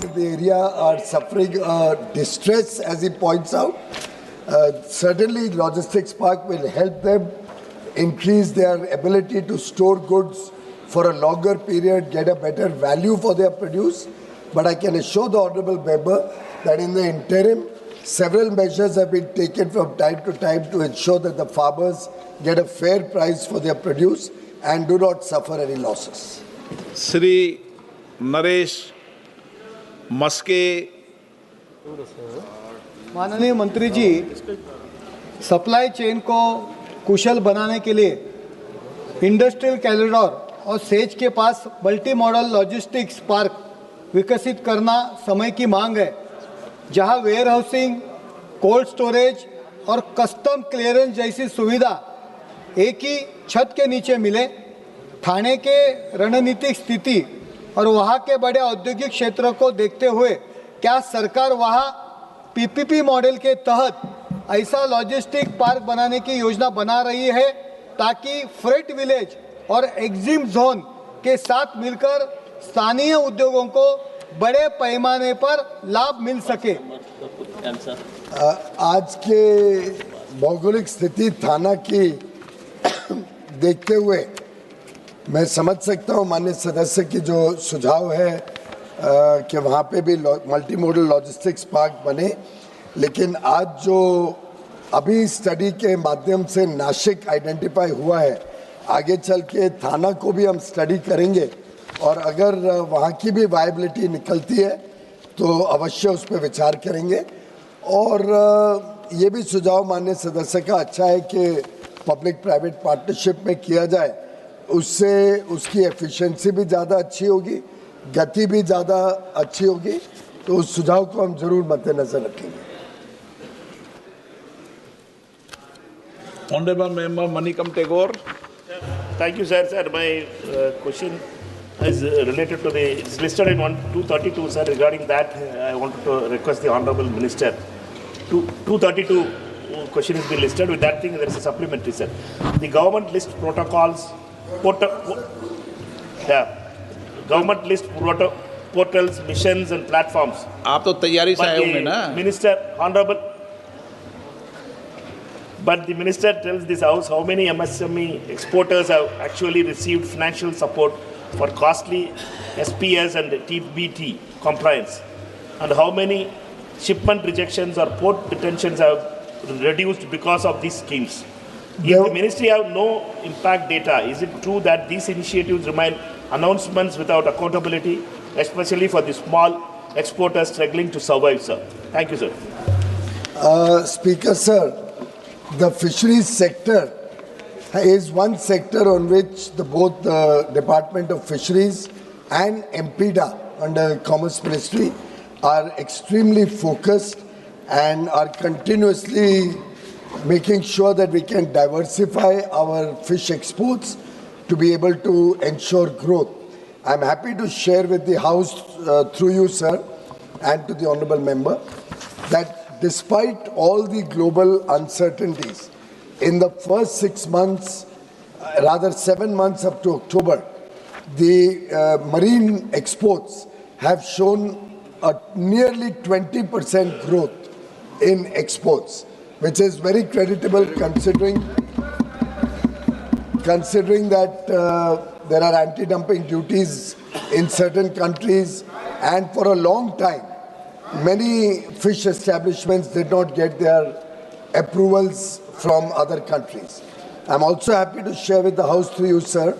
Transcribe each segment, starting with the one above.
the area are suffering distress, as he points out. Certainly, Logistics Park will help them increase their ability to store goods for a longer period, get a better value for their produce. But I can assure the Honourable Member that in the interim, several measures have been taken from time to time to ensure that the farmers get a fair price for their produce and do not suffer any losses. Sri Naresh Maske. माननीय मंत्री जी, supply chain को कुशल बनाने के लिए industrial corridor और says के पास multi modal logistics park विकसित करना समय की मांग है, जहां वेयर हाउसिंग, कोल्ड स्टोरेज और कस्टम क्लियरेंस जैसी सुविधा एक ही छत के नीचे मिले। थाने के रणनीतिक स्थिति और वहां के बड़े औद्योगिक क्षेत्र को देखते हुए क्या सरकार वहां पीपीपी मॉडल के तहत ऐसा लॉजिस्टिक पार्क बनाने की योजना बना रही है ताकि फ्रेट विलेज और एग्जिम जोन के साथ मिलकर स्थानीय उद्योगों को बड़े पैमाने पर लाभ मिल सके? आज के भौगोलिक स्थिति थाना की देखते हुए मैं समझ सकता हूं माननीय सदस्य की जो सुझाव है कि वहाँ पे भी मल्टी मॉडल लॉजिस्टिक्स पार्क बने, लेकिन आज जो अभी स्टडी के माध्यम से नासिक आइडेंटिफाई हुआ है, आगे चल के थाना को भी हम स्टडी करेंगे और अगर वहाँ की भी वायबिलिटी निकलती है तो अवश्य उस पर विचार करेंगे। और ये भी सुझाव माननीय सदस्य का अच्छा है कि पब्लिक प्राइवेट पार्टनरशिप में किया जाए, उससे उसकी एफिशिएंसी भी ज़्यादा अच्छी होगी, गति भी ज़्यादा अच्छी होगी, तो उस सुझाव को हम जरूर मद्देनजर रखेंगे। Honorable Member Manikam Tagore. Thank you, sir. Sir, my question is related to the, it's listed in 232, sir. Regarding that, I wanted to request the Honorable Minister. 232 question is being listed. With that thing, there is a supplementary, sir. The government list protocols, government list portals, missions and platforms. आप तो तैयारी से आए होंगे ना? Minister, Honorable. But the minister tells this house how many MSME exporters have actually received financial support for costly SPS and TBT compliance, and how many shipment rejections or port detentions have reduced because of these schemes. If the ministry have no impact data, is it true that these initiatives remain announcements without accountability, especially for the small exporters struggling to survive, sir? Thank you, sir. Speaker, sir, the fisheries sector is one sector on which both the Department of Fisheries and MPDA under Commerce Ministry are extremely focused and are continuously making sure that we can diversify our fish exports to be able to ensure growth. I'm happy to share with the House through you, sir, and to the Honourable Member, that despite all the global uncertainties, in the first 6 months, rather 7 months up to October, the marine exports have shown a nearly 20% growth in exports, which is very creditable considering that there are anti-dumping duties in certain countries, and for a long time, many fish establishments did not get their approvals from other countries. I'm also happy to share with the House through you, sir,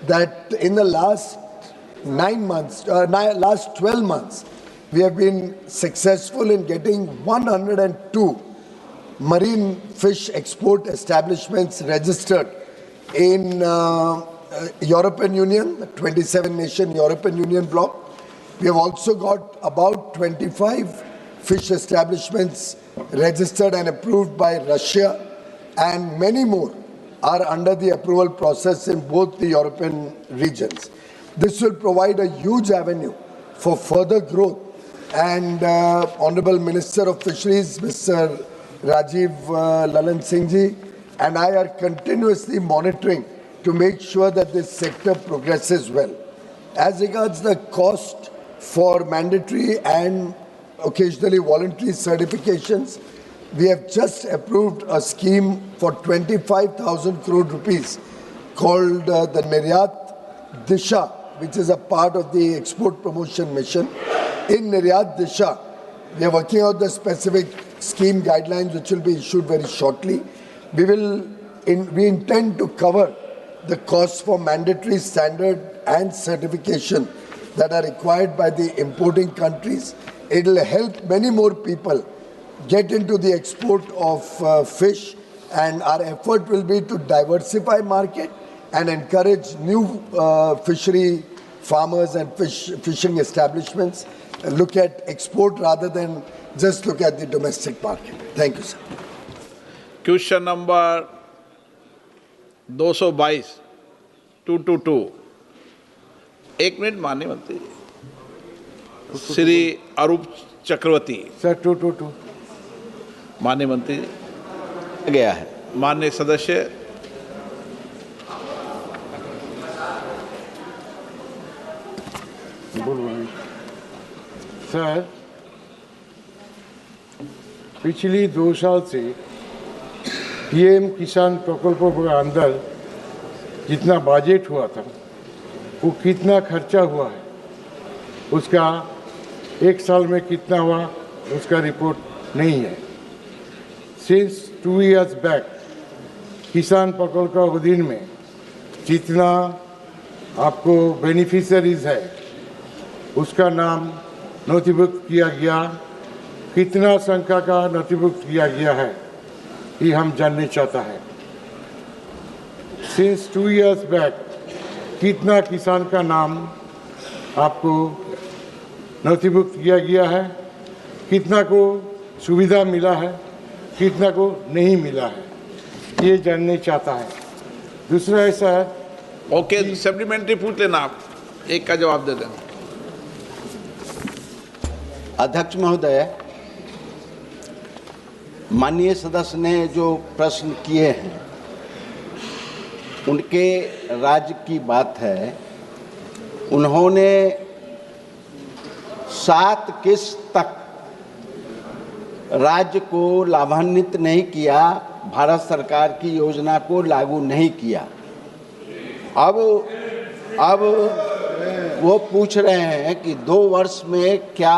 that in the last 12 months, we have been successful in getting 102 marine fish export establishments registered in European Union, the 27-nation European Union bloc. We have also got about 25 fish establishments registered and approved by Russia, and many more are under the approval process in both the European regions. This will provide a huge avenue for further growth, and Honourable Minister of Fisheries, Mr. Rajiv Lalan Singh ji, and I are continuously monitoring to make sure that this sector progresses well. As regards the cost for mandatory and occasionally voluntary certifications. We have just approved a scheme for 25,000 crore rupees called the Niryat Disha, which is a part of the export promotion mission. In Niryat Disha, we are working out the specific scheme guidelines which will be issued very shortly. We intend to cover the costs for mandatory standard and certification that are required by the importing countries. It will help many more people get into the export of fish, and our effort will be to diversify market and encourage new fishery farmers and fishing establishments look at export rather than just look at the domestic market. Thank you, sir. Question number 222 222 एक minute माननीय मंत्री जी। श्री अरूप चक्रवर्ती। Sir 222 माननीय मंत्री जी। गया है। माननीय सदस्य। Sir पिछली 2 साल से पीएम किसान प्रकल्पों के अंदर जितना बजट हुआ था वो कितना खर्चा हुआ है, उसका 1 साल में कितना हुआ उसका रिपोर्ट नहीं है। सिंस 2 years बैक किसान प्रकल्प का अधीन में जितना आपको बेनिफिशरीज है उसका नाम नोटिफिकेट किया गया, कितना संख्या का नोटिफिकेट किया गया है ये हम जानना चाहता है। सिंस 2 years बैक कितना किसान का नाम आपको नोटिफिकेट किया गया है, कितना को सुविधा मिला है, कितना को नहीं मिला है, ये जानना चाहता है। दूसरा है सर। ओके, सप्लीमेंट्री पूछ लेना, आप एक का जवाब दे देना। अध्यक्ष महोदय, माननीय सदस्य ने जो प्रश्न किए हैं उनके राज्य की बात है। उन्होंने 7 किस्त तक राज्य को लाभान्वित नहीं किया, भारत सरकार की योजना को लागू नहीं किया। अब वो पूछ रहे हैं कि 2 वर्ष में क्या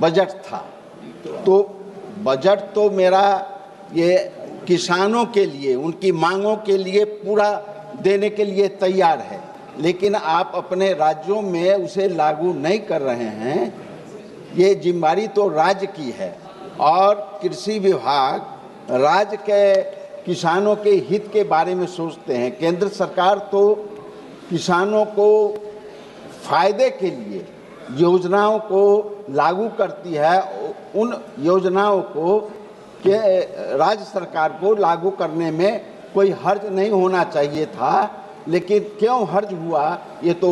बजट था। तो बजट तो मेरा ये किसानों के लिए, उनकी मांगों के लिए पूरा देने के लिए तैयार है, लेकिन आप अपने राज्यों में उसे लागू नहीं कर रहे हैं। ये जिम्मेदारी तो राज्य की है और कृषि विभाग राज्य के किसानों के हित के बारे में सोचते हैं। केंद्र सरकार तो किसानों को फायदे के लिए योजनाओं को लागू करती है। उन योजनाओं को के राज्य सरकार को लागू करने में कोई हर्ज नहीं होना चाहिए था, लेकिन क्यों हर्ज हुआ ये तो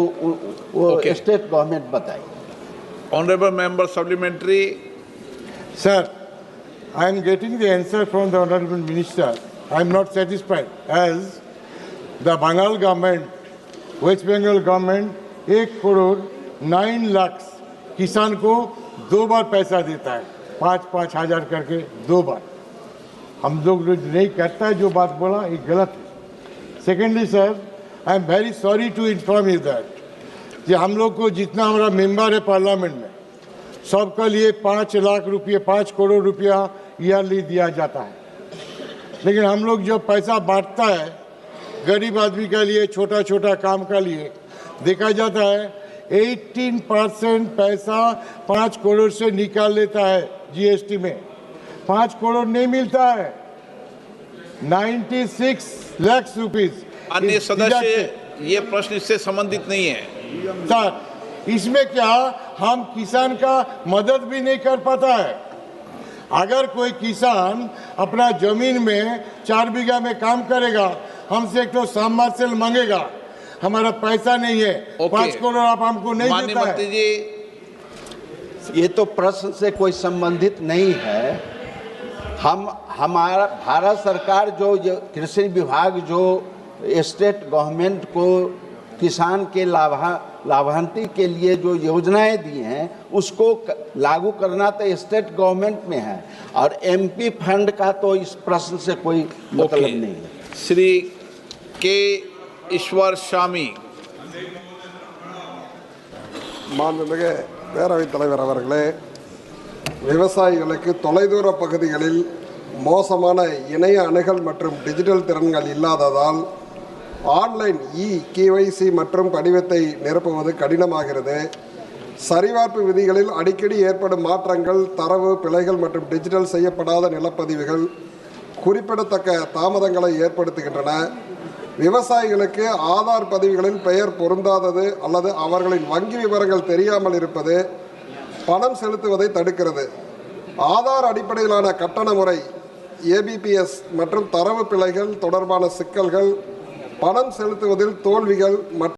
वो स्टेट गवर्नमेंट बताए। Honourable member supplementary. Sir, I am getting the answer from the Honorable Minister. I am not satisfied as the Bengal government, West Bengal government 1 crore 9 lakh किसान को 2 बार पैसा देता है, 5-5 हजार करके 2 बार। हम लोग नहीं करता है, जो बात बोला ये गलत है। Secondly sir, I am very sorry to inform you that कि हम लोग को जितना हमारा मेंबर है पार्लियामेंट में सबके लिए 5 लाख रुपये 5 करोड़ रुपया ईयरली दिया जाता है, लेकिन हम लोग जो पैसा बांटता है गरीब आदमी के लिए, छोटा छोटा काम के लिए, देखा जाता है 18% पैसा 5 करोड़ से निकाल लेता है जीएसटी में। 5 करोड़ नहीं मिलता है, 96 लाख रुपीस। अन्य सदस्य, ये प्रश्न इससे संबंधित नहीं है सर। इसमें क्या हम किसान का मदद भी नहीं कर पाता है। अगर कोई किसान अपना जमीन में 4 बीघा में काम करेगा, हमसे एक तो सबमर्सिबल मांगेगा, हमारा पैसा नहीं है, 5 करोड़ आप हमको नहीं देता है। जी, ये तो प्रश्न से कोई संबंधित नहीं है। हमारा भारत सरकार जो कृषि विभाग जो स्टेट गवर्नमेंट को किसान के लाभार्थी के लिए जो योजनाएं दी हैं उसको लागू करना तो स्टेट गवर्नमेंट में है, और एमपी फंड का तो इस प्रश्न से कोई मतलब ओके। नहीं है। श्री के ईश्वर शामी। மாண்புமிகு பேரவைத் தலைவர் அவர்களே, விவசாயிகளுக்கு தொலைதூர பகுதிகளில் மோசமான இணைய அணுகல் மற்றும் டிஜிட்டல் திறன்கள் இல்லாததால் ஆன்லைன் கேஒய்சி மற்றும் படிவத்தை நிரப்புவது கடினமாகிறது. சரிபார்ப்பு விதிகளில் அடிக்கடி ஏற்படும் மாற்றங்கள், தரவு பிழைகள் மற்றும் டிஜிட்டல் செய்யப்படாத நிலப்பதிவுகள் குறிப்பிடத்தக்க தாமதங்களை ஏற்படுத்துகின்றன. விவசாயிகளுக்கு ஆதார் பதிவுகளில் பெயர் பொருந்தாதது அல்லது அவர்களின் வங்கி விவரங்கள் தெரியாமல் இருப்பது பணம் செலுத்துவதை தடுக்கிறது. ஆதார் அடிப்படையிலான கட்டண முறை, ஏபிபிஎஸ் மற்றும் தரவு பிழைகள் தொடர்பான சிக்கல்கள், பணம் செலுத்துவதில் தோல்விகள் மற்றும்